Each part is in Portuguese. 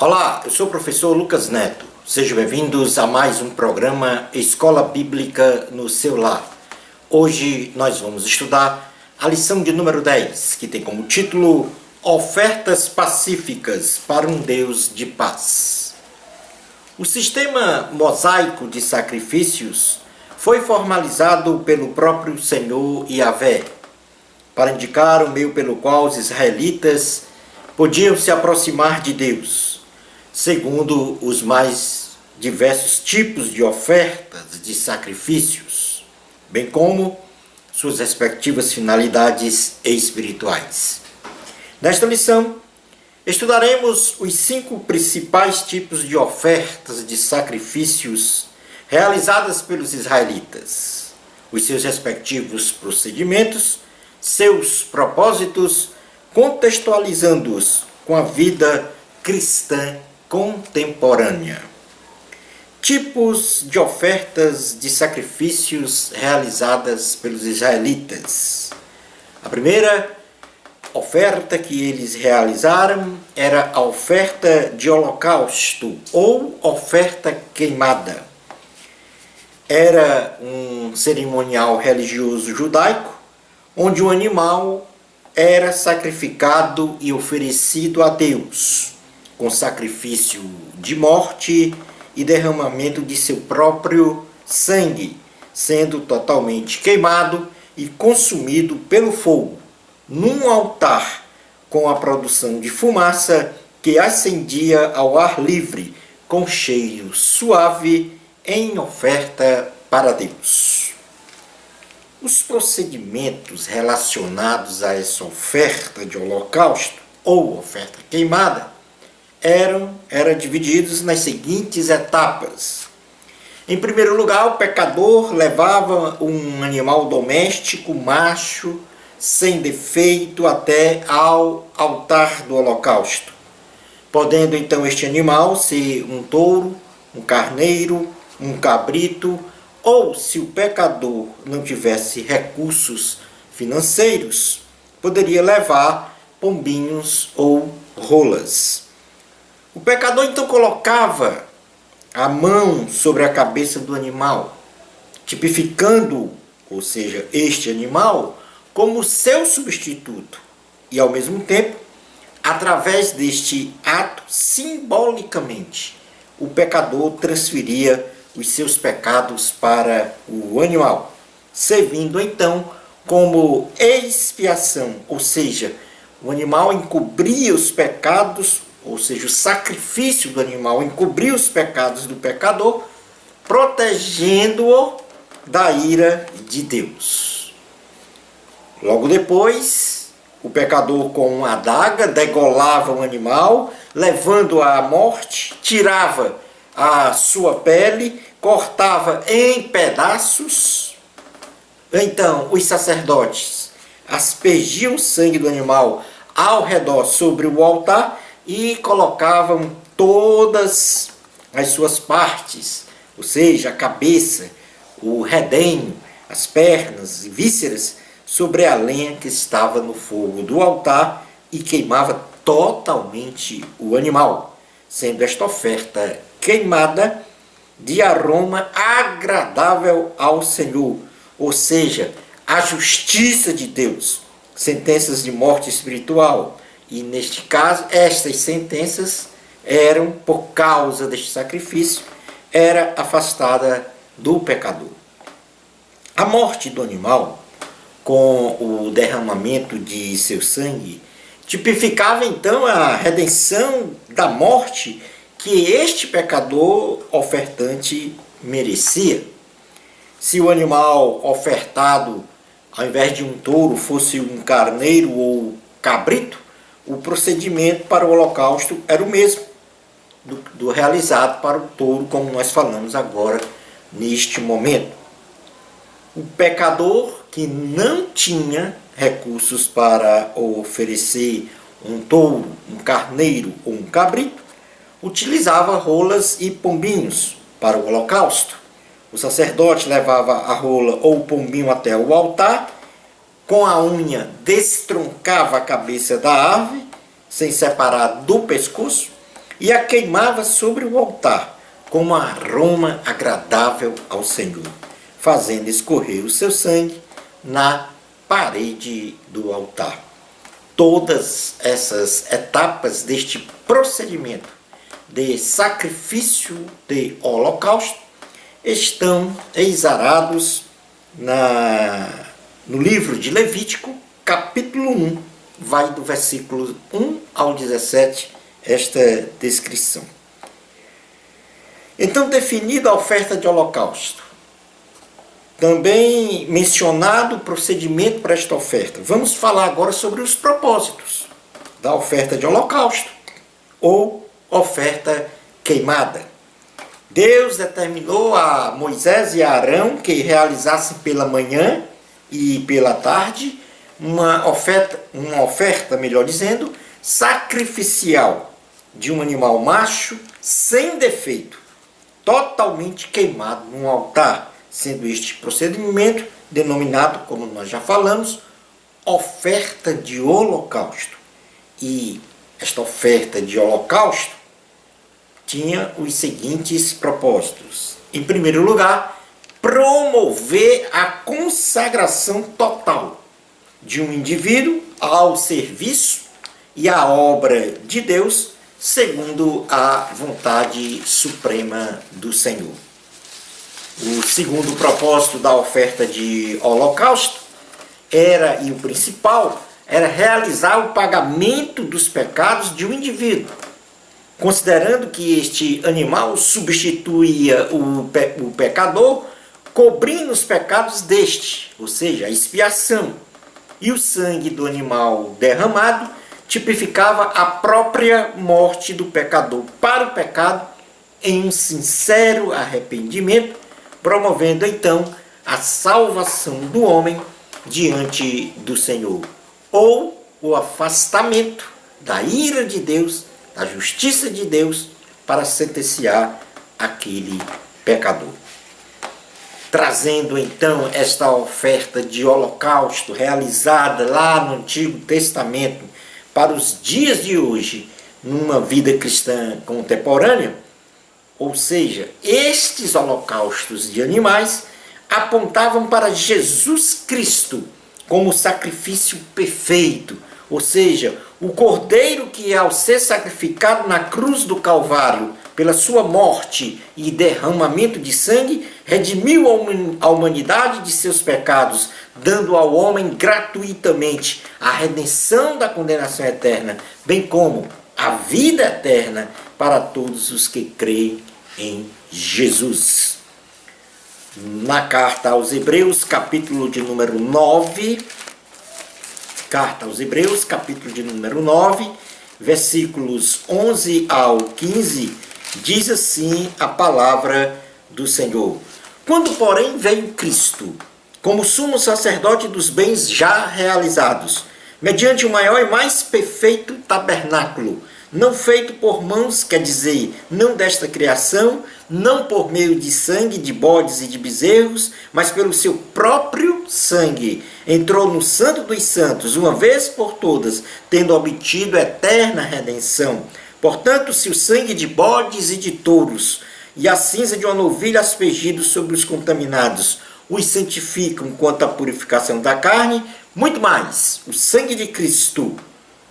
Olá, eu sou o professor Lucas Neto. Sejam bem-vindos a mais um programa Escola Bíblica no seu lar. Hoje nós vamos estudar a lição de número 10, que tem como título Ofertas Pacíficas para um Deus de Paz. O sistema mosaico de sacrifícios foi formalizado pelo próprio Senhor Yahvé, para indicar o meio pelo qual os israelitas podiam se aproximar de Deus, segundo os mais diversos tipos de ofertas de sacrifícios, bem como suas respectivas finalidades espirituais. Nesta lição, estudaremos os 5 principais tipos de ofertas de sacrifícios realizadas pelos israelitas, os seus respectivos procedimentos, seus propósitos, contextualizando-os com a vida cristã contemporânea. Tipos de ofertas de sacrifícios realizadas pelos israelitas. A primeira oferta que eles realizaram era a oferta de holocausto ou oferta queimada. Era um cerimonial religioso judaico onde o animal era sacrificado e oferecido a Deus, com sacrifício de morte e derramamento de seu próprio sangue, sendo totalmente queimado e consumido pelo fogo, num altar com a produção de fumaça que ascendia ao ar livre, com cheiro suave, em oferta para Deus. Os procedimentos relacionados a essa oferta de holocausto ou oferta queimada eram divididos nas seguintes etapas. Em primeiro lugar, o pecador levava um animal doméstico macho sem defeito até ao altar do holocausto, podendo então este animal ser um touro, um carneiro, um cabrito, ou, se o pecador não tivesse recursos financeiros, poderia levar pombinhos ou rolas. O pecador então colocava a mão sobre a cabeça do animal, tipificando, ou seja, este animal, como seu substituto. E, ao mesmo tempo, através deste ato, simbolicamente, o pecador transferia os seus pecados para o animal, servindo então como expiação, ou seja, o animal encobria os pecados, ou seja, o sacrifício do animal encobria os pecados do pecador, protegendo-o da ira de Deus. Logo depois, o pecador com uma adaga degolava o animal, levando-o à morte, tirava a sua pele, cortava em pedaços. Então, os sacerdotes aspergiam o sangue do animal ao redor sobre o altar e colocavam todas as suas partes, ou seja, a cabeça, o redenho, as pernas e vísceras, sobre a lenha que estava no fogo do altar e queimava totalmente o animal, sendo esta oferta queimada de aroma agradável ao Senhor, ou seja, a justiça de Deus, sentenças de morte espiritual. E neste caso, estas sentenças eram, por causa deste sacrifício, era afastada do pecador. A morte do animal, com o derramamento de seu sangue, tipificava então a redenção da morte que este pecador ofertante merecia. Se o animal ofertado, ao invés de um touro, fosse um carneiro ou cabrito, o procedimento para o holocausto era o mesmo do realizado para o touro, como nós falamos agora neste momento. O pecador que não tinha recursos para oferecer um touro, um carneiro ou um cabrito, utilizava rolas e pombinhos para o holocausto. O sacerdote levava a rola ou o pombinho até o altar, com a unha destroncava a cabeça da ave, sem separar do pescoço, e a queimava sobre o altar, como aroma agradável ao Senhor, fazendo escorrer o seu sangue na parede do altar. Todas essas etapas deste procedimento de sacrifício de holocausto estão exarados no livro de Levítico, capítulo 1, vai do versículo 1 ao 17, esta descrição. Então, definida a oferta de holocausto, também mencionado o procedimento para esta oferta, vamos falar agora sobre os propósitos da oferta de holocausto ou oferta queimada. Deus determinou a Moisés e a Arão que realizassem pela manhã e pela tarde uma oferta, melhor dizendo, sacrificial de um animal macho sem defeito, totalmente queimado num altar, sendo este procedimento denominado, como nós já falamos, oferta de holocausto. E esta oferta de holocausto tinha os seguintes propósitos. Em primeiro lugar, promover a consagração total de um indivíduo ao serviço e à obra de Deus, segundo a vontade suprema do Senhor. O segundo propósito da oferta de holocausto e o principal, era realizar o pagamento dos pecados de um indivíduo, considerando que este animal substituía o pecador, cobrindo os pecados deste, ou seja, a expiação. E o sangue do animal derramado tipificava a própria morte do pecador para o pecado em um sincero arrependimento, promovendo então a salvação do homem diante do Senhor, ou o afastamento da ira de Deus, da justiça de Deus, para sentenciar aquele pecador. Trazendo então esta oferta de holocausto realizada lá no Antigo Testamento para os dias de hoje, numa vida cristã contemporânea, ou seja, estes holocaustos de animais apontavam para Jesus Cristo como sacrifício perfeito, ou seja, o cordeiro que, ao ser sacrificado na cruz do Calvário, pela sua morte e derramamento de sangue, redimiu a humanidade de seus pecados, dando ao homem gratuitamente a redenção da condenação eterna, bem como a vida eterna para todos os que creem em Jesus. Na carta aos Hebreus, capítulo de número 9, carta aos Hebreus, capítulo de número 9, versículos 11 ao 15, diz assim a palavra do Senhor. Quando, porém, veio Cristo, como sumo sacerdote dos bens já realizados, mediante o maior e mais perfeito tabernáculo, não feito por mãos, quer dizer, não desta criação, não por meio de sangue, de bodes e de bezerros, mas pelo seu próprio sangue, entrou no Santo dos Santos, uma vez por todas, tendo obtido eterna redenção. Portanto, se o sangue de bodes e de touros e a cinza de uma novilha aspergidos sobre os contaminados os santificam quanto à purificação da carne, muito mais o sangue de Cristo,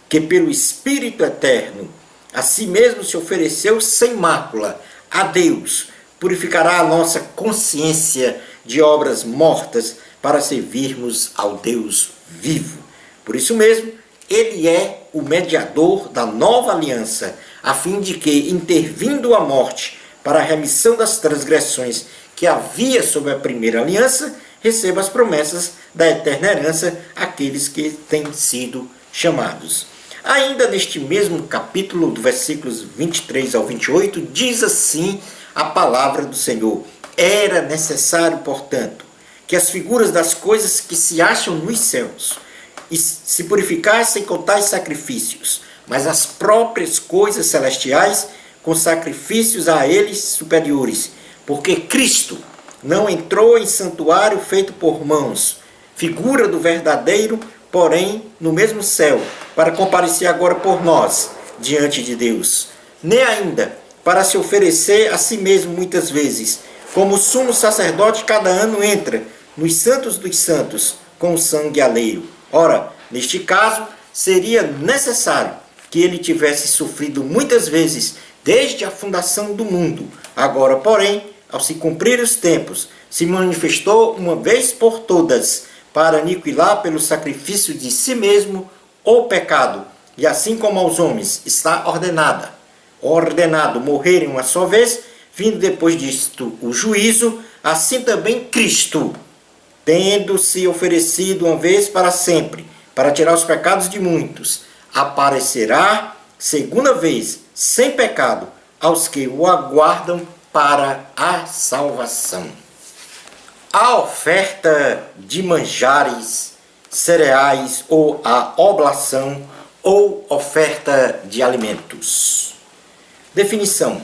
que pelo Espírito eterno a si mesmo se ofereceu sem mácula a Deus, purificará a nossa consciência de obras mortas para servirmos ao Deus vivo. Por isso mesmo, ele é o mediador da nova aliança, a fim de que, intervindo a morte para a remissão das transgressões que havia sob a primeira aliança, receba as promessas da eterna herança àqueles que têm sido chamados. Ainda neste mesmo capítulo, do versículos 23 ao 28, diz assim a palavra do Senhor: era necessário, portanto, que as figuras das coisas que se acham nos céus se purificassem com tais sacrifícios, mas as próprias coisas celestiais com sacrifícios a eles superiores, porque Cristo não entrou em santuário feito por mãos, figura do verdadeiro, porém no mesmo céu, para comparecer agora por nós diante de Deus. nem ainda para se oferecer a si mesmo muitas vezes, como o sumo sacerdote cada ano entra nos santos dos santos com o sangue alheio. Ora, neste caso, seria necessário que ele tivesse sofrido muitas vezes desde a fundação do mundo. Agora, porém, ao se cumprir os tempos, se manifestou uma vez por todas para aniquilar pelo sacrifício de si mesmo o pecado. E assim como aos homens está ordenado morrerem uma só vez, vindo depois disto o juízo, assim também Cristo, tendo se oferecido uma vez para sempre, para tirar os pecados de muitos, aparecerá segunda vez, sem pecado, aos que o aguardam para a salvação. A oferta de manjares, cereais ou a oblação ou oferta de alimentos. Definição: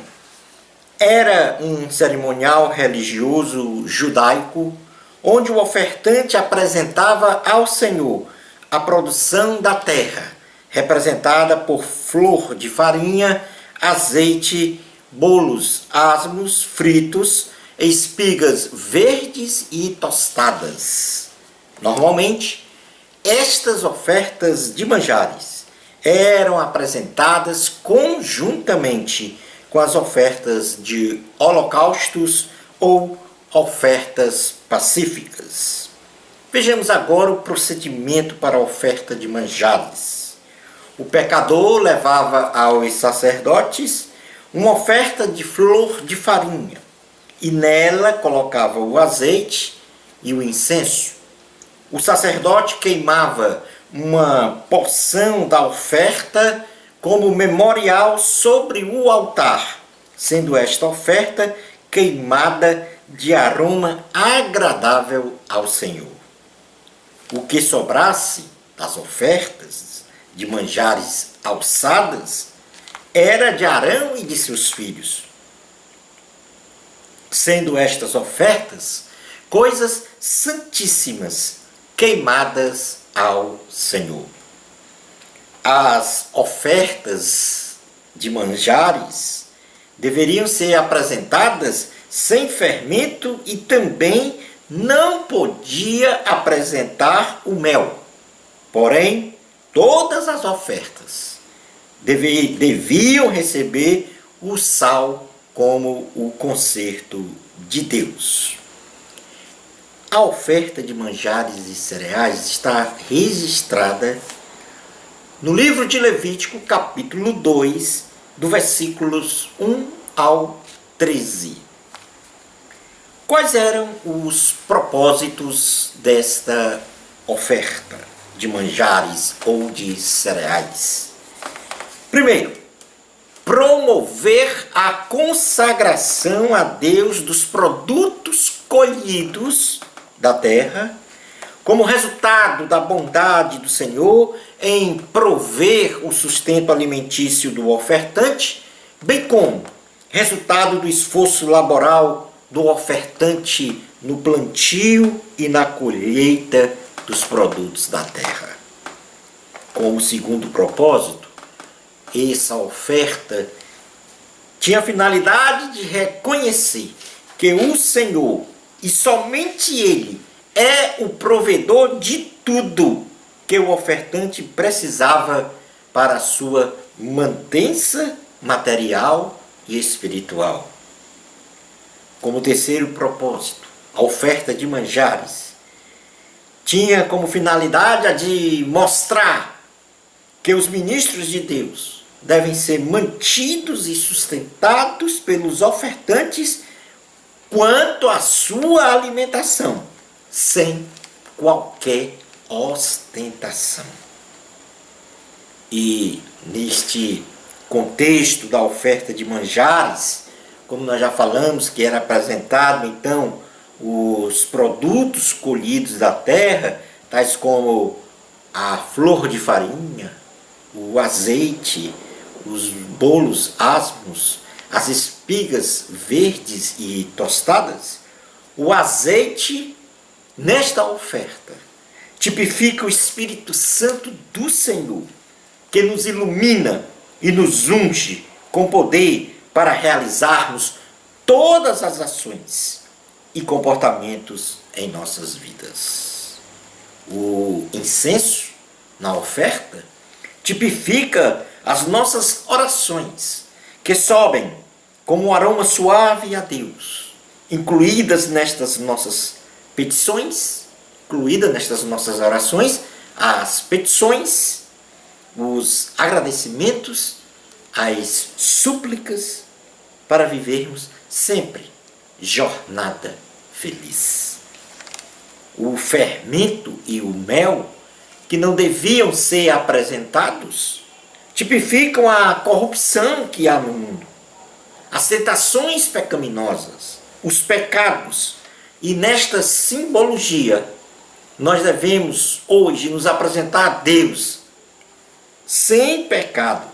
era um cerimonial religioso judaico onde o ofertante apresentava ao Senhor a produção da terra, representada por flor de farinha, azeite, bolos asmos fritos, espigas verdes e tostadas. Normalmente, estas ofertas de manjares eram apresentadas conjuntamente com as ofertas de holocaustos ou ofertas pacíficas. Vejamos agora o procedimento para a oferta de manjares. O pecador levava aos sacerdotes uma oferta de flor de farinha e nela colocava o azeite e o incenso. O sacerdote queimava uma porção da oferta como memorial sobre o altar, sendo esta oferta queimada de aroma agradável ao Senhor. O que sobrasse das ofertas de manjares alçadas era de Arão e de seus filhos, sendo estas ofertas coisas santíssimas, queimadas ao Senhor. As ofertas de manjares deveriam ser apresentadas sem fermento e também não podia apresentar o mel. Porém, todas as ofertas deviam receber o sal como o conserto de Deus. A oferta de manjares e cereais está registrada no livro de Levítico, capítulo 2, do versículos 1 ao 13. Quais eram os propósitos desta oferta de manjares ou de cereais? Primeiro, promover a consagração a Deus dos produtos colhidos da terra, como resultado da bondade do Senhor em prover o sustento alimentício do ofertante, bem como resultado do esforço laboral do ofertante no plantio e na colheita dos produtos da terra. Como segundo propósito, essa oferta tinha a finalidade de reconhecer que o Senhor, e somente Ele, é o provedor de tudo que o ofertante precisava para a sua mantença material e espiritual. Como terceiro propósito, a oferta de manjares tinha como finalidade a de mostrar que os ministros de Deus devem ser mantidos e sustentados pelos ofertantes quanto à sua alimentação, sem qualquer ostentação. E neste contexto da oferta de manjares, como nós já falamos, que era apresentado então os produtos colhidos da terra, tais como a flor de farinha, o azeite, os bolos asmos, as espigas verdes e tostadas. O azeite, nesta oferta, tipifica o Espírito Santo do Senhor, que nos ilumina e nos unge com poder para realizarmos todas as ações e comportamentos em nossas vidas. O incenso, na oferta, tipifica as nossas orações, que sobem como um aroma suave a Deus, incluídas nestas nossas petições, incluídas nestas nossas orações, as petições, os agradecimentos, as súplicas, para vivermos sempre jornada feliz. O fermento e o mel, que não deviam ser apresentados, tipificam a corrupção que há no mundo, as tentações pecaminosas, os pecados. E nesta simbologia, nós devemos hoje nos apresentar a Deus sem pecado,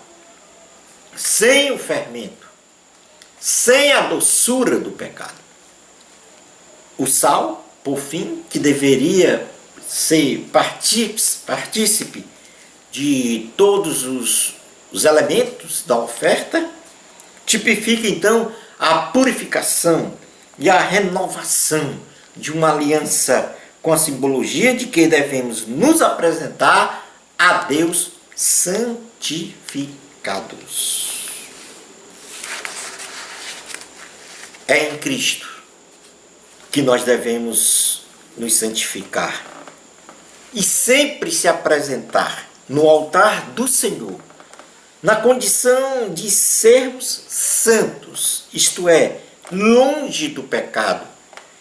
sem o fermento, sem a doçura do pecado. O sal, por fim, que deveria ser partícipe de todos os elementos da oferta, tipifica então a purificação e a renovação de uma aliança, com a simbologia de que devemos nos apresentar a Deus santificados. É em Cristo que nós devemos nos santificar e sempre se apresentar no altar do Senhor, na condição de sermos santos, isto é, longe do pecado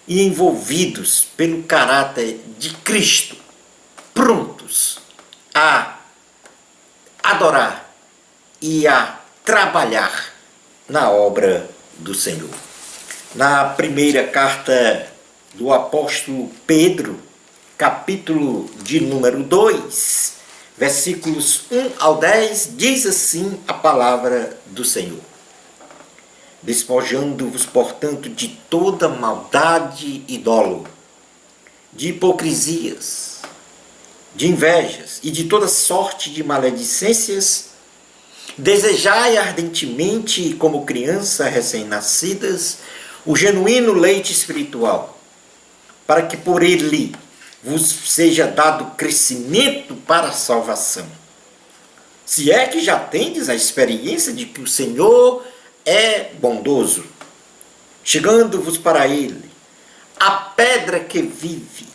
e envolvidos pelo caráter de Cristo, prontos a adorar e a trabalhar na obra do Senhor. Na primeira carta do apóstolo Pedro, capítulo de número 2, versículos 1 ao 10, diz assim a palavra do Senhor: despojando-vos, portanto, de toda maldade e dolo, de hipocrisias, de invejas e de toda sorte de maledicências, desejai ardentemente, como crianças recém-nascidas, o genuíno leite espiritual, para que por ele vos seja dado crescimento para a salvação. Se é que já tendes a experiência de que o Senhor é bondoso, chegando-vos para ele, a pedra que vive,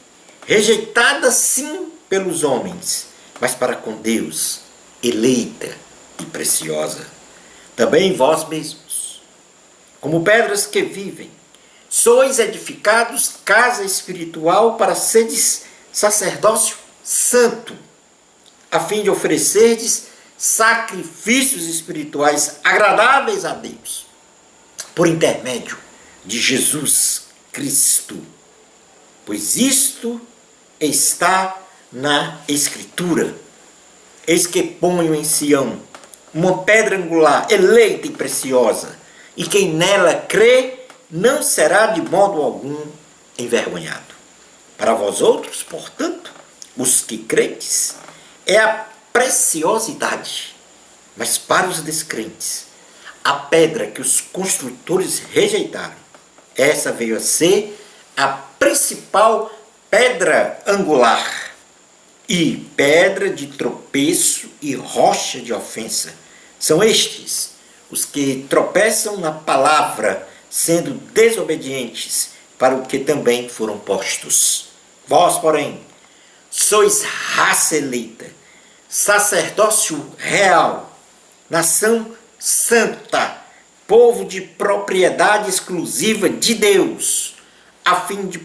rejeitada sim pelos homens, mas para com Deus, eleita e preciosa. Também vós mesmos, como pedras que vivem, sois edificados casa espiritual para seres sacerdócio santo, a fim de oferecerdes sacrifícios espirituais agradáveis a Deus, por intermédio de Jesus Cristo. Pois isto está na Escritura: eis que ponho em Sião uma pedra angular, eleita e preciosa, e quem nela crê não será de modo algum envergonhado. Para vós outros, portanto, os que credes, é a preciosidade, mas para os descrentes, a pedra que os construtores rejeitaram, essa veio a ser a principal pedra angular, e pedra de tropeço e rocha de ofensa. São estes os que tropeçam na palavra, sendo desobedientes para o que também foram postos. Vós, porém, sois raça eleita, sacerdócio real, nação santa, povo de propriedade exclusiva de Deus, a fim de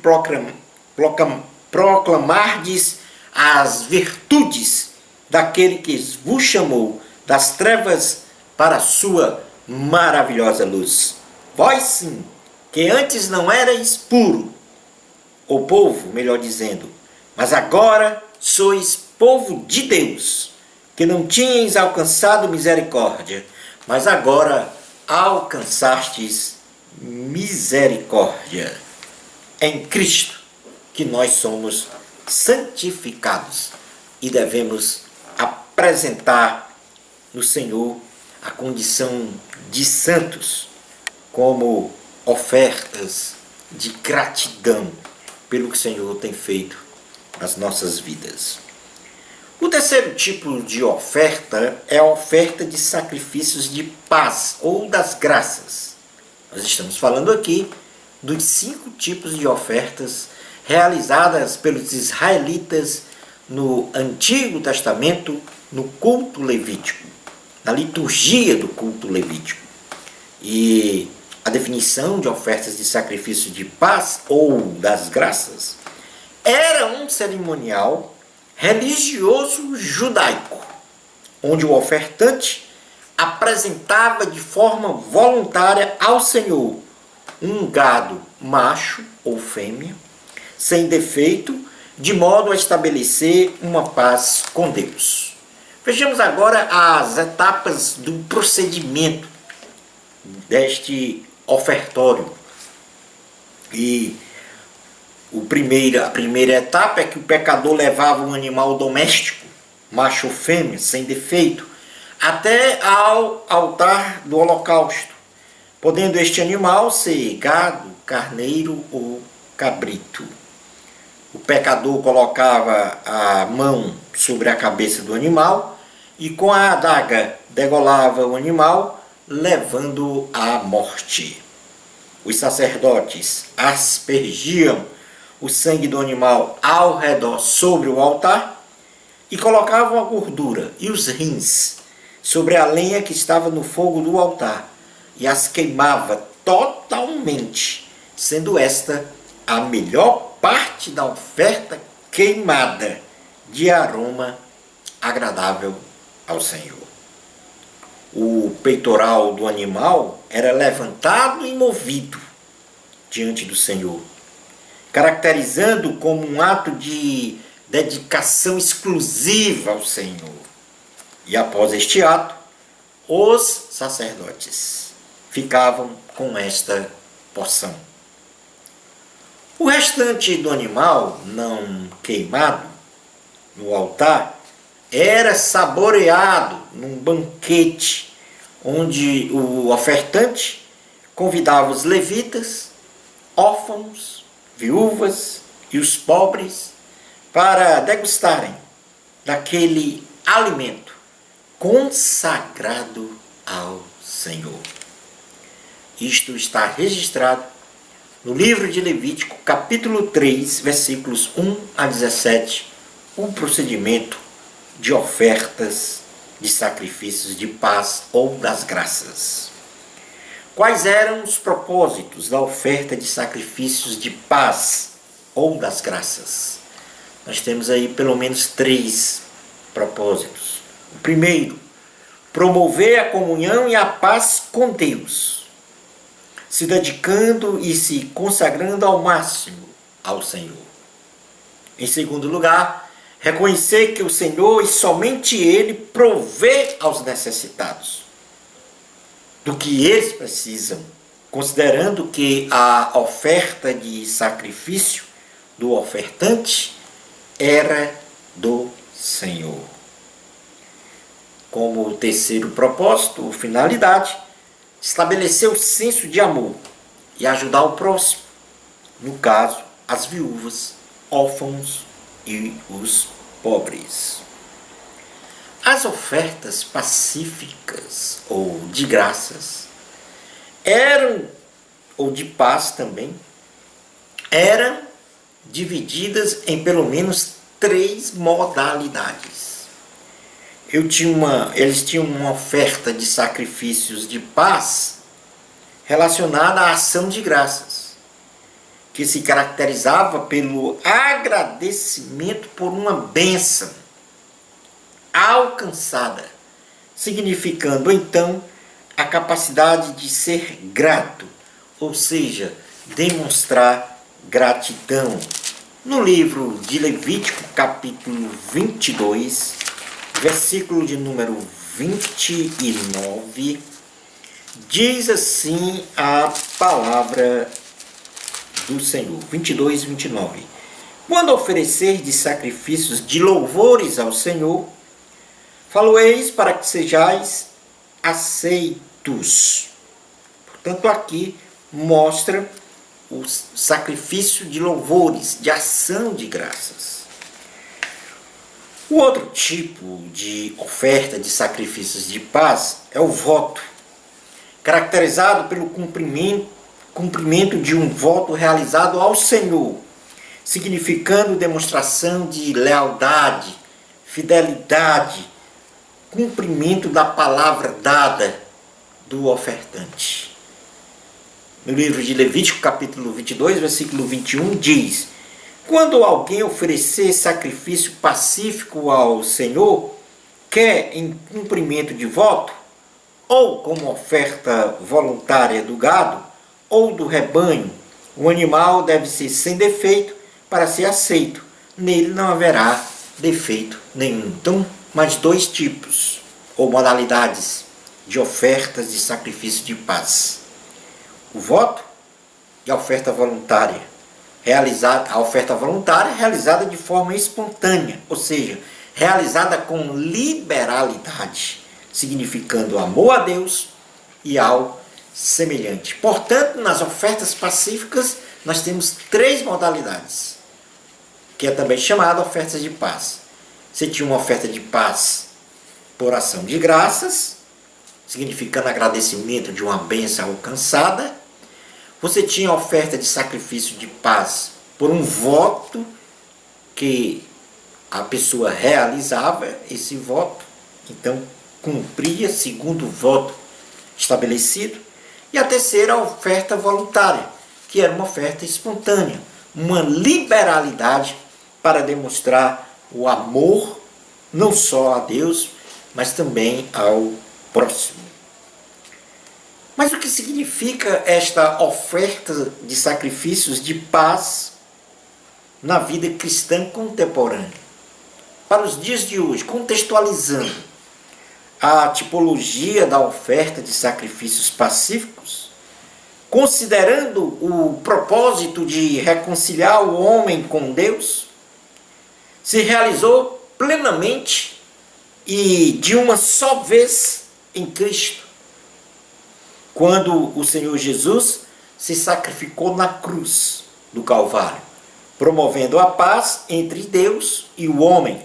proclamardes as virtudes daquele que vos chamou das trevas para a sua maravilhosa luz. Vós sim, que antes não erais puro, o povo, melhor dizendo, mas agora sois povo de Deus, que não tinhais alcançado misericórdia, mas agora alcançastes misericórdia. É em Cristo que nós somos santificados e devemos apresentar no Senhor a condição de santos como ofertas de gratidão pelo que o Senhor tem feito nas nossas vidas. O terceiro tipo de oferta é a oferta de sacrifícios de paz ou das graças. Nós estamos falando aqui dos 5 tipos de ofertas realizadas pelos israelitas no Antigo Testamento, no culto levítico, na liturgia do culto levítico. E a definição de ofertas de sacrifício de paz ou das graças era um cerimonial religioso judaico, onde o ofertante apresentava de forma voluntária ao Senhor um gado macho ou fêmea, sem defeito, de modo a estabelecer uma paz com Deus. Vejamos agora as etapas do procedimento deste ofertório. E a primeira etapa é que o pecador levava um animal doméstico, macho ou fêmea, sem defeito, até ao altar do holocausto, podendo este animal ser gado, carneiro ou cabrito. O pecador colocava a mão sobre a cabeça do animal e com a adaga degolava o animal, levando-o à morte. Os sacerdotes aspergiam o sangue do animal ao redor sobre o altar e colocavam a gordura e os rins sobre a lenha que estava no fogo do altar e as queimava totalmente, sendo esta a melhor parte da oferta queimada de aroma agradável ao Senhor. O peitoral do animal era levantado e movido diante do Senhor, caracterizando como um ato de dedicação exclusiva ao Senhor. E após este ato, os sacerdotes ficavam com esta porção. O restante do animal não queimado no altar era saboreado num banquete, onde o ofertante convidava os levitas, órfãos, viúvas e os pobres para degustarem daquele alimento consagrado ao Senhor. Isto está registrado no livro de Levítico, capítulo 3, versículos 1 a 17, o procedimento de ofertas de sacrifícios de paz ou das graças. Quais eram os propósitos da oferta de sacrifícios de paz ou das graças? Nós temos aí pelo menos 3 propósitos. O primeiro, promover a comunhão e a paz com Deus, se dedicando e se consagrando ao máximo ao Senhor. Em segundo lugar, reconhecer que o Senhor e somente Ele provê aos necessitados do que eles precisam, considerando que a oferta de sacrifício do ofertante era do Senhor. Como terceiro propósito, ou finalidade, estabelecer o senso de amor e ajudar o próximo, no caso, as viúvas, órfãos e os pobres. As ofertas pacíficas ou de graças eram, ou de paz também, eram divididas em pelo menos 3 modalidades. Eles tinham uma oferta de sacrifícios de paz relacionada à ação de graças, que se caracterizava pelo agradecimento por uma bênção alcançada, significando então a capacidade de ser grato, ou seja, demonstrar gratidão. No livro de Levítico, capítulo 22, versículo de número 29, diz assim a palavra do Senhor, 22, 29. Quando oferecer de sacrifícios de louvores ao Senhor, falo-eis para que sejais aceitos. Portanto, aqui mostra o sacrifício de louvores, de ação de graças. O outro tipo de oferta de sacrifícios de paz é o voto, caracterizado pelo cumprimento de um voto realizado ao Senhor, significando demonstração de lealdade, fidelidade, cumprimento da palavra dada do ofertante. No livro de Levítico, capítulo 22, versículo 21, diz: quando alguém oferecer sacrifício pacífico ao Senhor, quer em cumprimento de voto, ou como oferta voluntária do gado, ou do rebanho, o animal deve ser sem defeito para ser aceito. Nele não haverá defeito nenhum. Então, mais dois tipos, ou modalidades, de ofertas de sacrifício de paz. O voto e a oferta voluntária. A oferta voluntária realizada de forma espontânea, ou seja, realizada com liberalidade, significando amor a Deus e ao semelhante. Portanto, nas ofertas pacíficas, nós temos três modalidades, que é também chamada oferta de paz. Você tinha uma oferta de paz por ação de graças, significando agradecimento de uma bênção alcançada. Você tinha a oferta de sacrifício de paz por um voto que a pessoa realizava esse voto, então cumpria segundo o voto estabelecido. E a terceira, a oferta voluntária, que era uma oferta espontânea, uma liberalidade para demonstrar o amor não só a Deus, mas também ao próximo. Mas o que significa esta oferta de sacrifícios de paz na vida cristã contemporânea? Para os dias de hoje, contextualizando a tipologia da oferta de sacrifícios pacíficos, considerando o propósito de reconciliar o homem com Deus, se realizou plenamente e de uma só vez em Cristo, quando o Senhor Jesus se sacrificou na cruz do Calvário, promovendo a paz entre Deus e o homem,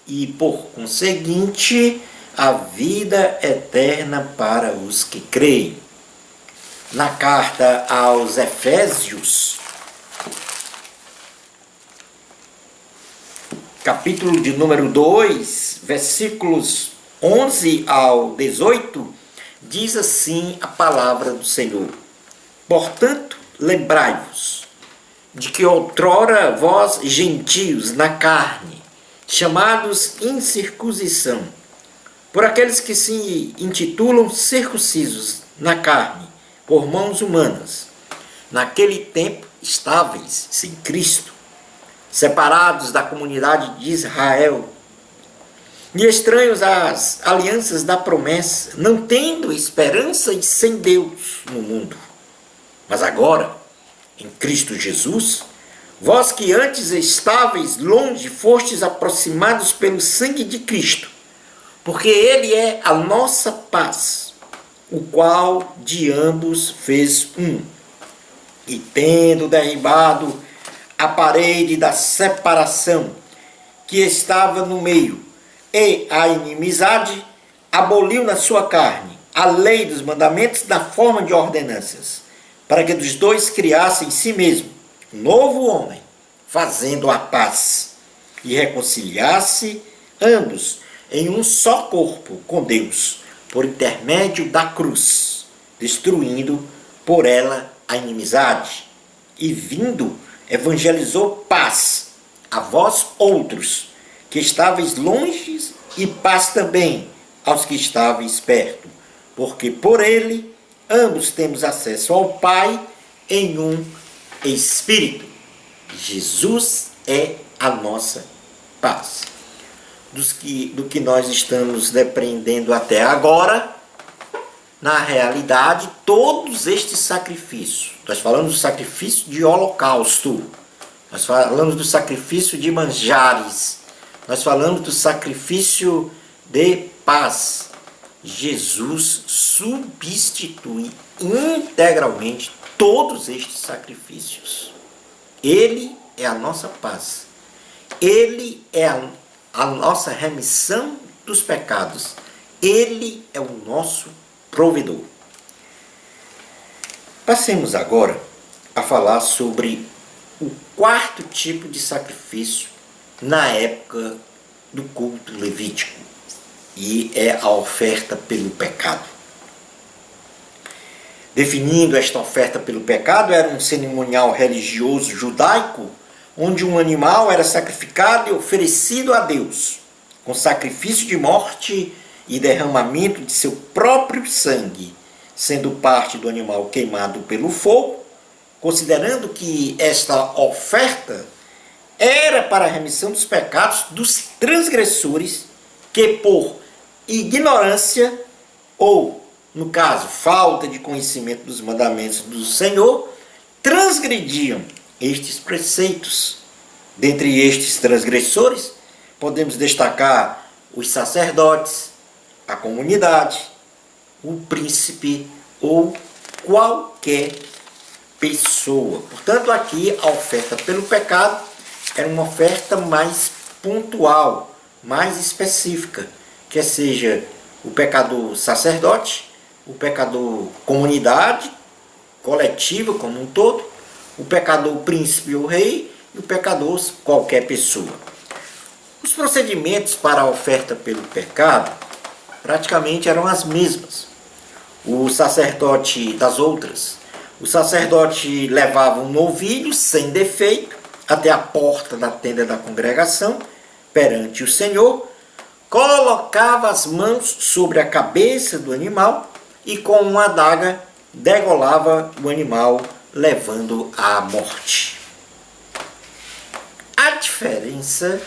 e por conseguinte, a vida eterna para os que creem. Na carta aos Efésios, capítulo de número 2, versículos 11 ao 18, diz assim a palavra do Senhor: portanto, lembrai-vos de que outrora vós, gentios na carne, chamados incircuncisão, por aqueles que se intitulam circuncisos na carne, por mãos humanas, naquele tempo estáveis sem Cristo, separados da comunidade de Israel, e estranhos às alianças da promessa, não tendo esperança e sem Deus no mundo. Mas agora, em Cristo Jesus, vós que antes estáveis longe, fostes aproximados pelo sangue de Cristo, porque Ele é a nossa paz, o qual de ambos fez um. E tendo derribado a parede da separação que estava no meio, e a inimizade, aboliu na sua carne a lei dos mandamentos na forma de ordenanças, para que dos dois criasse em si mesmo um novo homem, fazendo a paz, e reconciliasse ambos em um só corpo com Deus, por intermédio da cruz, destruindo por ela a inimizade, e vindo, evangelizou paz a vós outros, que estáveis longe, e paz também aos que estáveis perto, porque por ele ambos temos acesso ao Pai em um Espírito. Jesus é a nossa paz. Do que nós estamos depreendendo até agora, na realidade, todos estes sacrifícios, nós falamos do sacrifício de holocausto, nós falamos do sacrifício de manjares, nós falamos do sacrifício de paz. Jesus substitui integralmente todos estes sacrifícios. Ele é a nossa paz. Ele é a nossa remissão dos pecados. Ele é o nosso provedor. Passemos agora a falar sobre o quarto tipo de sacrifício na época do culto levítico, e é a oferta pelo pecado. Definindo esta oferta pelo pecado, era um cerimonial religioso judaico, onde um animal era sacrificado e oferecido a Deus, com sacrifício de morte e derramamento de seu próprio sangue, sendo parte do animal queimado pelo fogo, considerando que esta oferta era para a remissão dos pecados dos transgressores que, por ignorância ou, no caso, falta de conhecimento dos mandamentos do Senhor, transgrediam estes preceitos. Dentre estes transgressores, podemos destacar os sacerdotes, a comunidade, o príncipe ou qualquer pessoa. Portanto, aqui a oferta pelo pecado era uma oferta mais pontual, mais específica, quer seja o pecador sacerdote, o pecador comunidade, coletiva como um todo, o pecador príncipe ou rei e o pecador qualquer pessoa. Os procedimentos para a oferta pelo pecado praticamente eram as mesmas. O sacerdote levava um novilho sem defeito até a porta da tenda da congregação, perante o Senhor, colocava as mãos sobre a cabeça do animal e com uma adaga degolava o animal, levando à morte. A diferença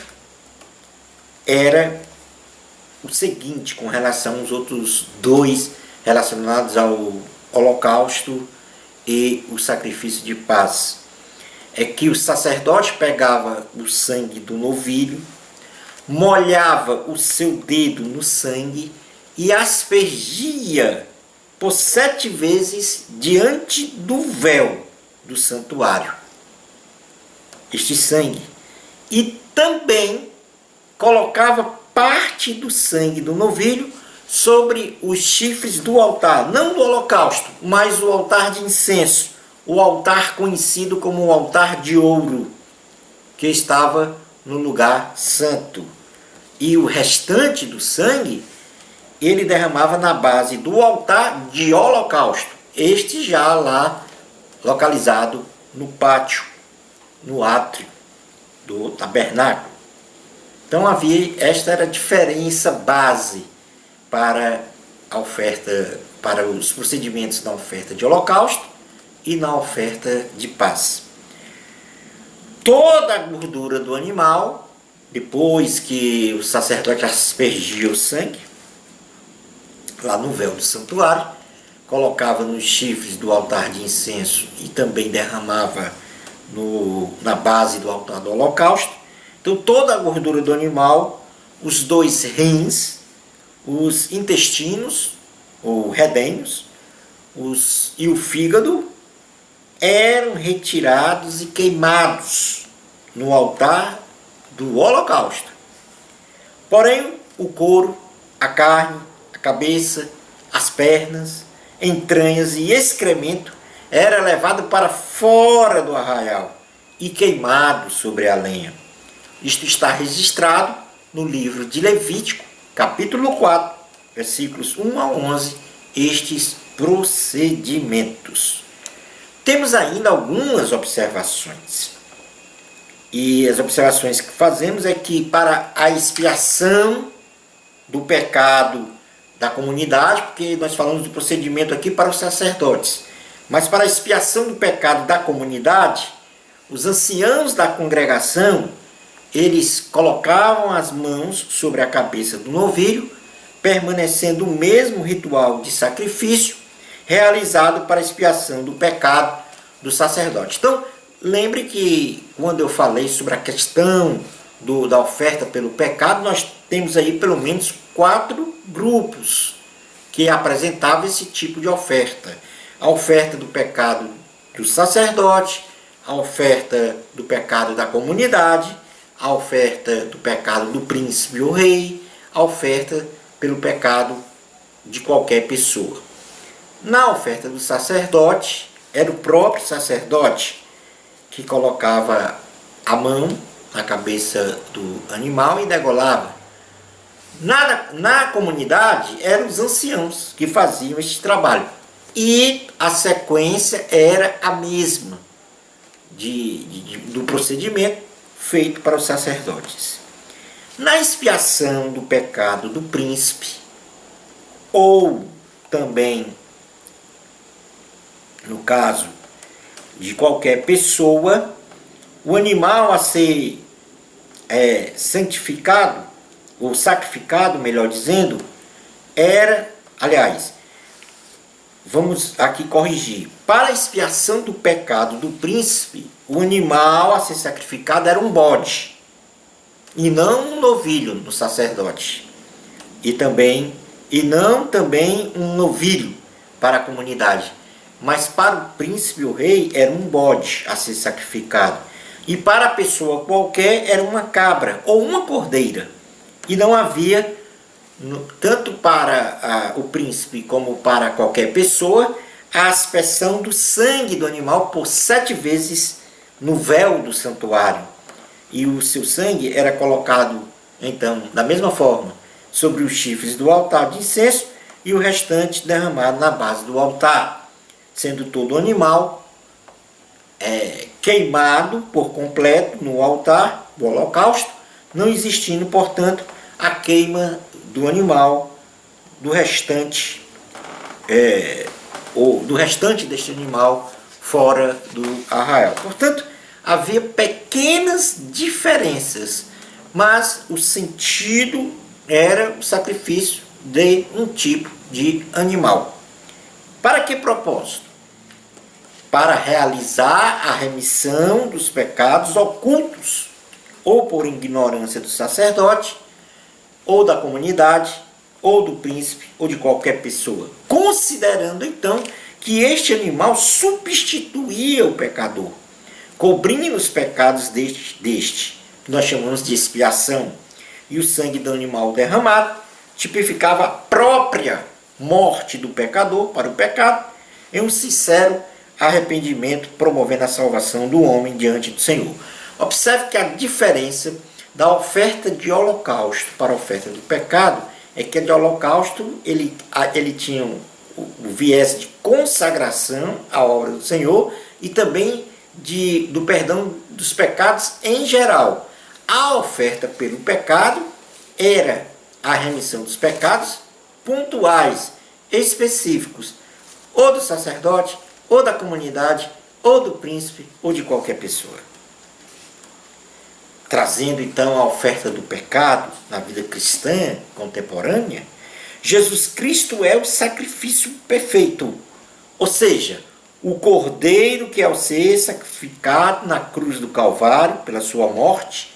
era o seguinte com relação aos outros dois relacionados ao holocausto e o sacrifício de paz. É que o sacerdote pegava o sangue do novilho, molhava o seu dedo no sangue e aspergia por 7 vezes diante do véu do santuário este sangue, e também colocava parte do sangue do novilho sobre os chifres do altar, não do holocausto, mas o altar de incenso, o altar conhecido como o altar de ouro, que estava no lugar santo. E o restante do sangue ele derramava na base do altar de holocausto, este já lá localizado no pátio, no átrio do tabernáculo. Então esta era a diferença base para a oferta, para os procedimentos na oferta de holocausto e na oferta de paz. Toda a gordura do animal, depois que o sacerdote aspergia o sangue, lá no véu do santuário, colocava nos chifres do altar de incenso e também derramava na base do altar do holocausto. Então toda a gordura do animal, os 2 rins, os intestinos ou redenhos e o fígado eram retirados e queimados no altar do holocausto. Porém, o couro, a carne, a cabeça, as pernas, entranhas e excremento era levado para fora do arraial e queimado sobre a lenha. Isto está registrado no livro de Levítico, capítulo 4, versículos 1 a 11, estes procedimentos. Temos ainda algumas observações. E as observações que fazemos é que para a expiação do pecado da comunidade, porque nós falamos do procedimento aqui para os sacerdotes, mas para a expiação do pecado da comunidade, os anciãos da congregação, eles colocavam as mãos sobre a cabeça do novilho, permanecendo o mesmo ritual de sacrifício realizado para a expiação do pecado do sacerdote. Então, lembre que quando eu falei sobre a questão da oferta pelo pecado, nós temos aí pelo menos 4 grupos que apresentava esse tipo de oferta. A oferta do pecado do sacerdote, a oferta do pecado da comunidade, a oferta do pecado do príncipe ou rei, a oferta pelo pecado de qualquer pessoa. Na oferta do sacerdote, era o próprio sacerdote que colocava a mão na cabeça do animal e degolava. Na comunidade, eram os anciãos que faziam este trabalho. E a sequência era a mesma do procedimento feito para os sacerdotes. Na expiação do pecado do príncipe, ou também, no caso de qualquer pessoa, o animal a ser santificado, ou sacrificado, melhor dizendo, era, aliás, vamos aqui corrigir, para a expiação do pecado do príncipe, o animal a ser sacrificado era um bode, e não um novilho no sacerdote, e não também um novilho para a comunidade, mas para o príncipe ou rei era um bode a ser sacrificado, e para a pessoa qualquer era uma cabra ou uma cordeira, e não havia, tanto para o príncipe como para qualquer pessoa, a aspersão do sangue do animal por 7 vezes no véu do santuário. E o seu sangue era colocado, então, da mesma forma, sobre os chifres do altar de incenso e o restante derramado na base do altar, sendo todo o animal queimado por completo no altar do holocausto, não existindo, portanto, a queima do animal do restante ou do restante deste animal fora do arraial. Portanto, havia pequenas diferenças, mas o sentido era o sacrifício de um tipo de animal. Para que propósito? Para realizar a remissão dos pecados ocultos, ou por ignorância do sacerdote, ou da comunidade, ou do príncipe, ou de qualquer pessoa, considerando então que este animal substituía o pecador, cobrindo os pecados deste, que nós chamamos de expiação, e o sangue do animal derramado tipificava a própria morte do pecador para o pecado, em um sincero arrependimento, promovendo a salvação do homem diante do Senhor. Observe que a diferença da oferta de holocausto para a oferta do pecado é que a de holocausto ele tinha o viés de consagração à obra do Senhor e também do perdão dos pecados em geral. A oferta pelo pecado era a remissão dos pecados pontuais, específicos, ou do sacerdote, ou da comunidade, ou do príncipe, ou de qualquer pessoa. Trazendo então a oferta do pecado na vida cristã contemporânea, Jesus Cristo é o sacrifício perfeito, ou seja, o cordeiro que ao ser sacrificado na cruz do Calvário pela sua morte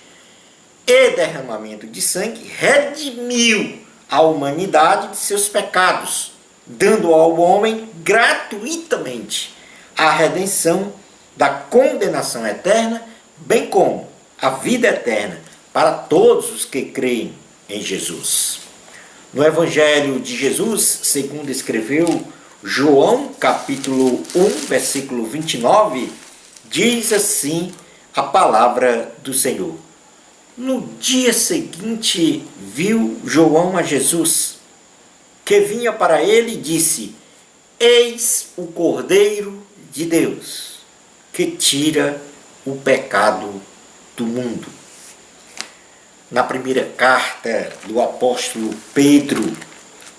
e derramamento de sangue, redimiu a humanidade de seus pecados, dando ao homem gratuitamente a redenção da condenação eterna, bem como a vida eterna para todos os que creem em Jesus. No Evangelho de Jesus, segundo escreveu João, capítulo 1, versículo 29, diz assim a palavra do Senhor. No dia seguinte, viu João a Jesus, que vinha para ele e disse: Eis o Cordeiro de Deus, que tira o pecado do mundo. Na primeira carta do apóstolo Pedro,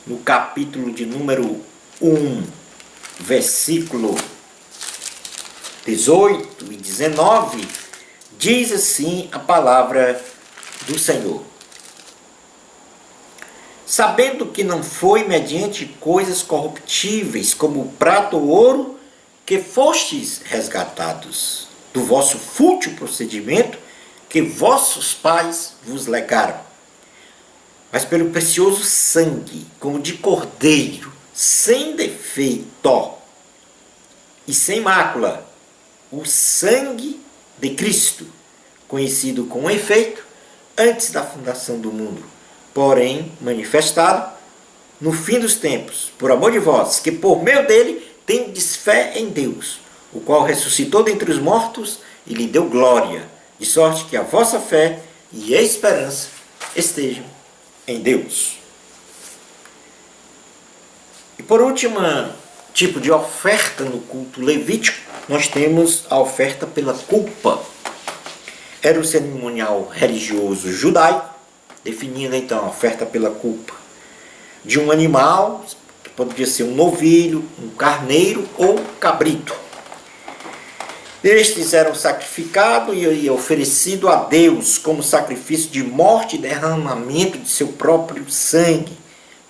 no capítulo de número 1, versículo 18 e 19, diz assim a palavra do Senhor. Sabendo que não foi mediante coisas corruptíveis, como prata ou ouro, que fostes resgatados do vosso fútil procedimento que vossos pais vos legaram, mas pelo precioso sangue, como de cordeiro, sem defeito e sem mácula, o sangue de Cristo, conhecido com efeito antes da fundação do mundo, porém manifestado no fim dos tempos, por amor de vós, que por meio dele tendes fé em Deus, o qual ressuscitou dentre os mortos e lhe deu glória, de sorte que a vossa fé e a esperança estejam em Deus. E por último tipo de oferta no culto levítico, nós temos a oferta pela culpa. Era o cerimonial religioso judaico, definindo então a oferta pela culpa de um animal, que poderia ser um novilho, um carneiro ou um cabrito. Estes eram sacrificados e oferecidos a Deus como sacrifício de morte e derramamento de seu próprio sangue,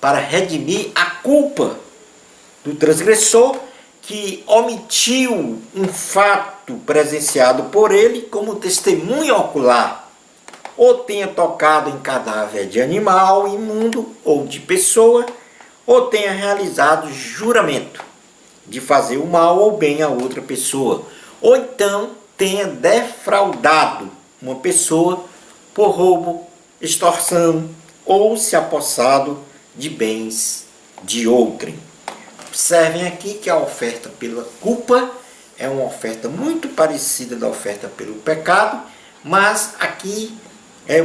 para redimir a culpa do transgressor que omitiu um fato presenciado por ele como testemunha ocular, ou tenha tocado em cadáver de animal imundo ou de pessoa, ou tenha realizado juramento de fazer o mal ou bem a outra pessoa, ou então tenha defraudado uma pessoa por roubo, extorsão ou se apossado de bens de outrem. Observem aqui que a oferta pela culpa é uma oferta muito parecida da oferta pelo pecado, mas aqui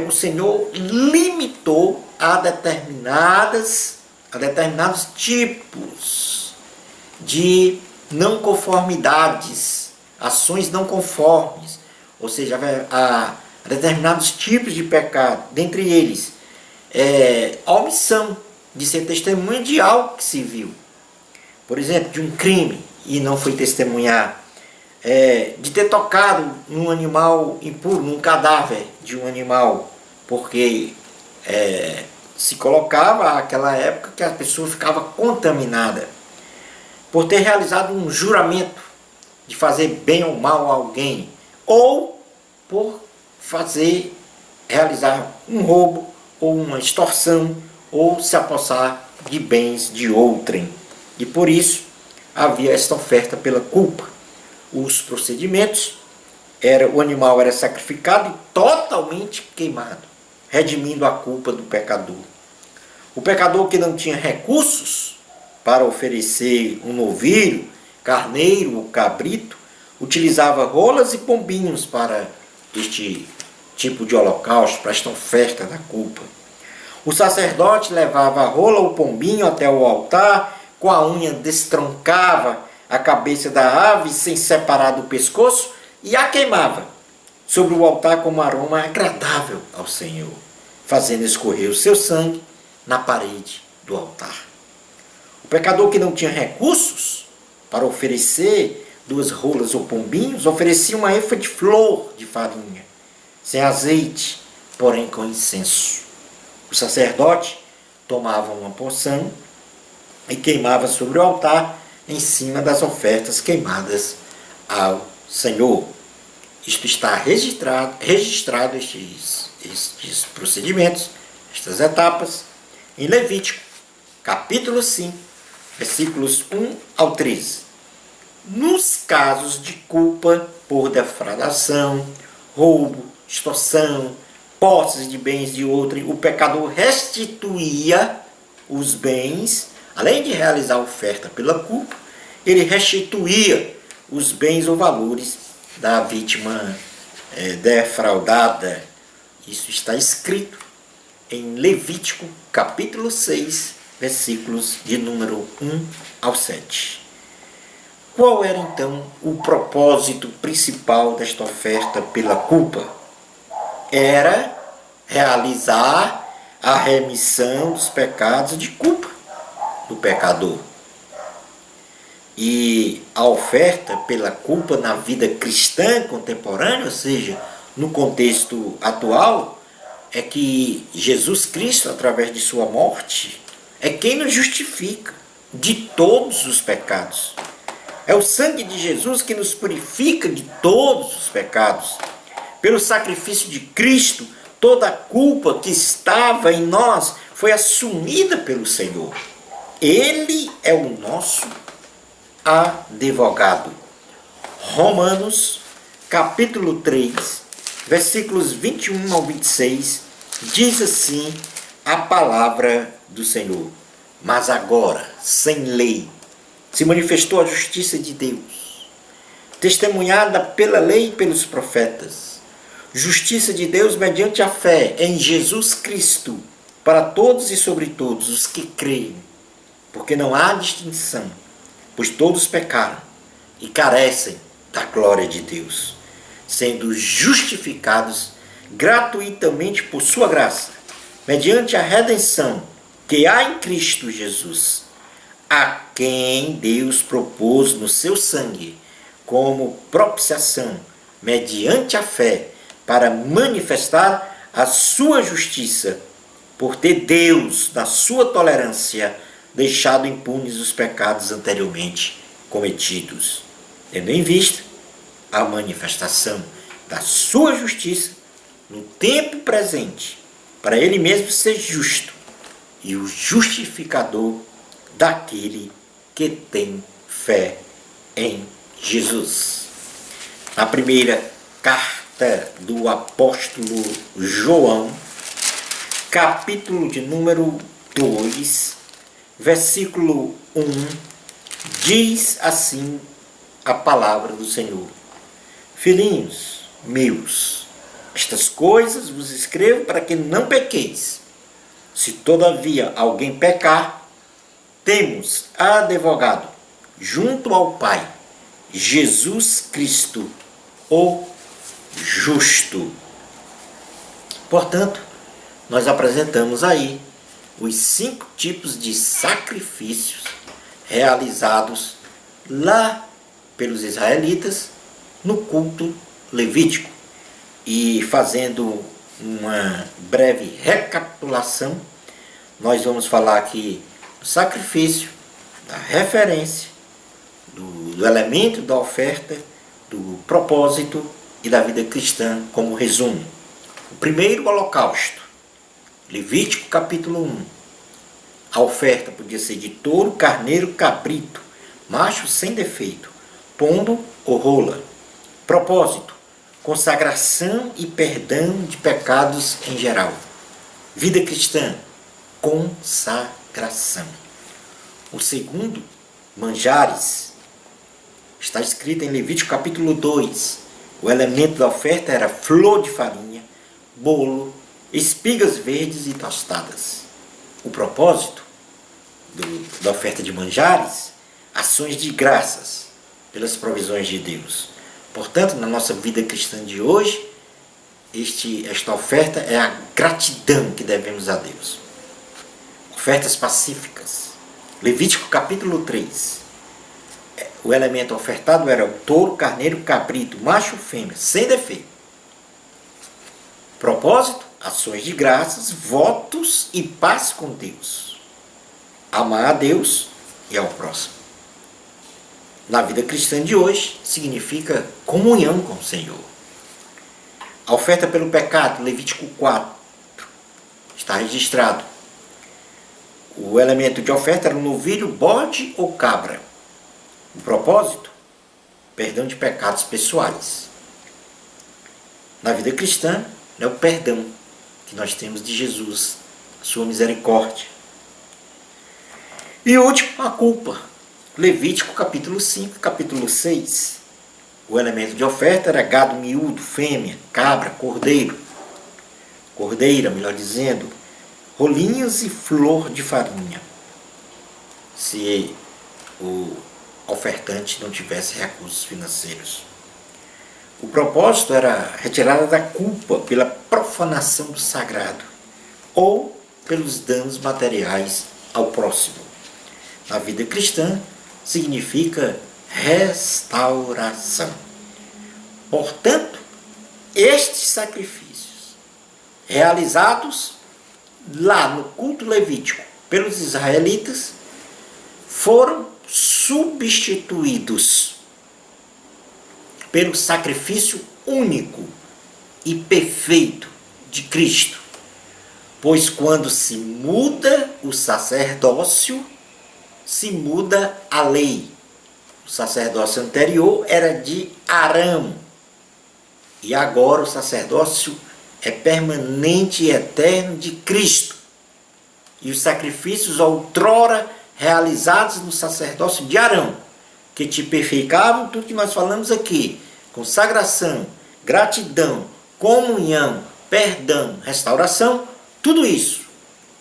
o Senhor limitou a determinados tipos de não conformidades, ações não conformes, ou seja, a determinados tipos de pecado, dentre eles a omissão de ser testemunha de algo que se viu, por exemplo, de um crime e não foi testemunhar, de ter tocado num animal impuro, num cadáver de um animal, porque se colocava naquela época que a pessoa ficava contaminada, por ter realizado um juramento de fazer bem ou mal a alguém, ou por realizar um roubo ou uma extorsão, ou se apossar de bens de outrem. E por isso havia esta oferta pela culpa. Os procedimentos, o animal era sacrificado e totalmente queimado, redimindo a culpa do pecador. O pecador que não tinha recursos para oferecer um novilho, carneiro ou cabrito, utilizava rolas e pombinhos para este tipo de holocausto, para esta oferta da culpa. O sacerdote levava a rola ou pombinho até o altar, com a unha destroncava a cabeça da ave sem separar do pescoço e a queimava sobre o altar como aroma agradável ao Senhor, fazendo escorrer o seu sangue na parede do altar. O pecador que não tinha recursos para oferecer 2 rolas ou pombinhos, oferecia uma efa de flor de farinha, sem azeite, porém com incenso. O sacerdote tomava uma porção e queimava sobre o altar, em cima das ofertas queimadas ao Senhor. Isto está registrado estes procedimentos, estas etapas, em Levítico, capítulo 5, versículos 1 ao 13. Nos casos de culpa por defraudação, roubo, extorsão, posses de bens de outrem, o pecador restituía os bens. Além de realizar a oferta pela culpa, ele restituía os bens ou valores da vítima defraudada. Isso está escrito em Levítico, capítulo 6, versículos de número 1 ao 7. Qual era então o propósito principal desta oferta pela culpa? Era realizar a remissão dos pecados de culpa do pecador. E a oferta pela culpa na vida cristã contemporânea, ou seja, no contexto atual, é que Jesus Cristo, através de sua morte, é quem nos justifica de todos os pecados. É o sangue de Jesus que nos purifica de todos os pecados. Pelo sacrifício de Cristo, toda a culpa que estava em nós foi assumida pelo Senhor. Ele é o nosso advogado. Romanos, capítulo 3, versículos 21 ao 26, diz assim a palavra do Senhor. Mas agora, sem lei, se manifestou a justiça de Deus, testemunhada pela lei e pelos profetas. Justiça de Deus mediante a fé em Jesus Cristo, para todos e sobre todos os que creem, porque não há distinção, pois todos pecaram e carecem da glória de Deus, sendo justificados gratuitamente por sua graça, mediante a redenção que há em Cristo Jesus, a quem Deus propôs no seu sangue como propiciação, mediante a fé, para manifestar a sua justiça, por ter Deus, na sua tolerância, deixado impunes os pecados anteriormente cometidos, tendo em vista a manifestação da sua justiça no tempo presente, para ele mesmo ser justo e o justificador daquele que tem fé em Jesus. Na primeira carta do apóstolo João, capítulo de número 2, versículo 1, diz assim a palavra do Senhor: Filhinhos meus, estas coisas vos escrevo para que não pequeis. Se todavia alguém pecar, temos advogado junto ao Pai, Jesus Cristo, o justo. Portanto, nós apresentamos aí os 5 tipos de sacrifícios realizados lá pelos israelitas no culto levítico. E fazendo uma breve recapitulação, nós vamos falar aqui do sacrifício, da referência, do elemento da oferta, do propósito e da vida cristã como resumo. O primeiro, o holocausto. Levítico capítulo 1. A oferta podia ser de touro, carneiro, cabrito, macho sem defeito, pombo ou rola. Propósito: consagração e perdão de pecados em geral. Vida cristã: consagração. O segundo, manjares. Está escrito em Levítico capítulo 2. O elemento da oferta era flor de farinha, bolo, espigas verdes e tostadas. O propósito da oferta de manjares: ações de graças pelas provisões de Deus. Portanto, na nossa vida cristã de hoje, esta oferta é a gratidão que devemos a Deus. Ofertas pacíficas. Levítico capítulo 3. O elemento ofertado era o touro, carneiro, cabrito, macho ou fêmea, sem defeito. Propósito: ações de graças, votos e paz com Deus. Amar a Deus e ao próximo. Na vida cristã de hoje, significa comunhão com o Senhor. A oferta pelo pecado, Levítico 4, está registrado. O elemento de oferta era um novilho, bode ou cabra. O propósito: perdão de pecados pessoais. Na vida cristã, é o perdão que nós temos de Jesus, a sua misericórdia. E o último, a culpa. Levítico capítulo 5, capítulo 6. O elemento de oferta era gado miúdo, fêmea, cabra, cordeiro. Cordeira, melhor dizendo, rolinhas e flor de farinha. Se o ofertante não tivesse recursos financeiros. O propósito era a retirada da culpa pela profanação do sagrado ou pelos danos materiais ao próximo. Na vida cristã, significa restauração. Portanto, estes sacrifícios realizados lá no culto levítico pelos israelitas foram substituídos pelo sacrifício único e perfeito de Cristo, Pois quando se muda o sacerdócio, se muda a lei. O sacerdócio anterior era de Arão. E agora o sacerdócio é permanente e eterno de Cristo. E os sacrifícios outrora realizados no sacerdócio de Arão, que tipificavam tudo que nós falamos aqui: consagração, gratidão, comunhão, perdão, restauração, tudo isso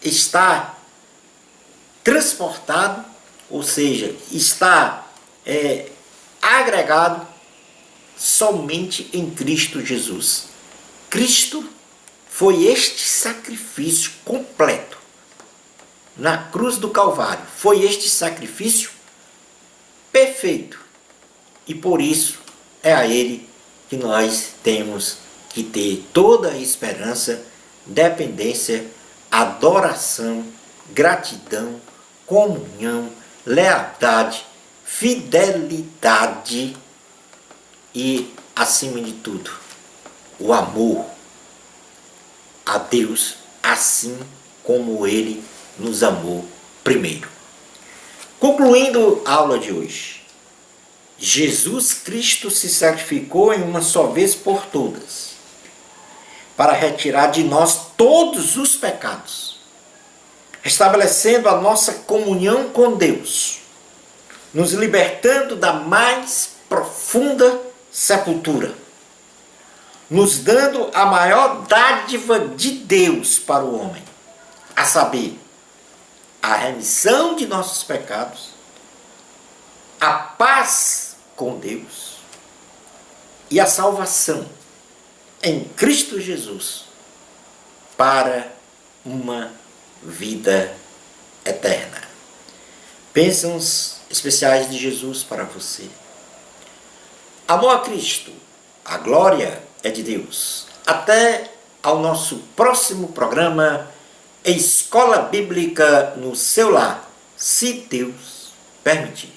está transportado, ou seja, está agregado somente em Cristo Jesus. Cristo foi este sacrifício completo na cruz do Calvário. Foi este sacrifício perfeito. E por isso é a Ele que nós temos que ter toda a esperança, dependência, adoração, gratidão, comunhão, lealdade, fidelidade e, acima de tudo, o amor a Deus, assim como Ele nos amou primeiro. Concluindo a aula de hoje, Jesus Cristo se sacrificou em uma só vez por todas, para retirar de nós todos os pecados, restabelecendo a nossa comunhão com Deus, nos libertando da mais profunda sepultura, nos dando a maior dádiva de Deus para o homem, a saber, a remissão de nossos pecados, a paz com Deus e a salvação em Cristo Jesus para uma vida eterna. Bênçãos especiais de Jesus para você. Amor a Cristo, a glória é de Deus. Até ao nosso próximo programa Escola Bíblica no seu lar, se Deus permitir.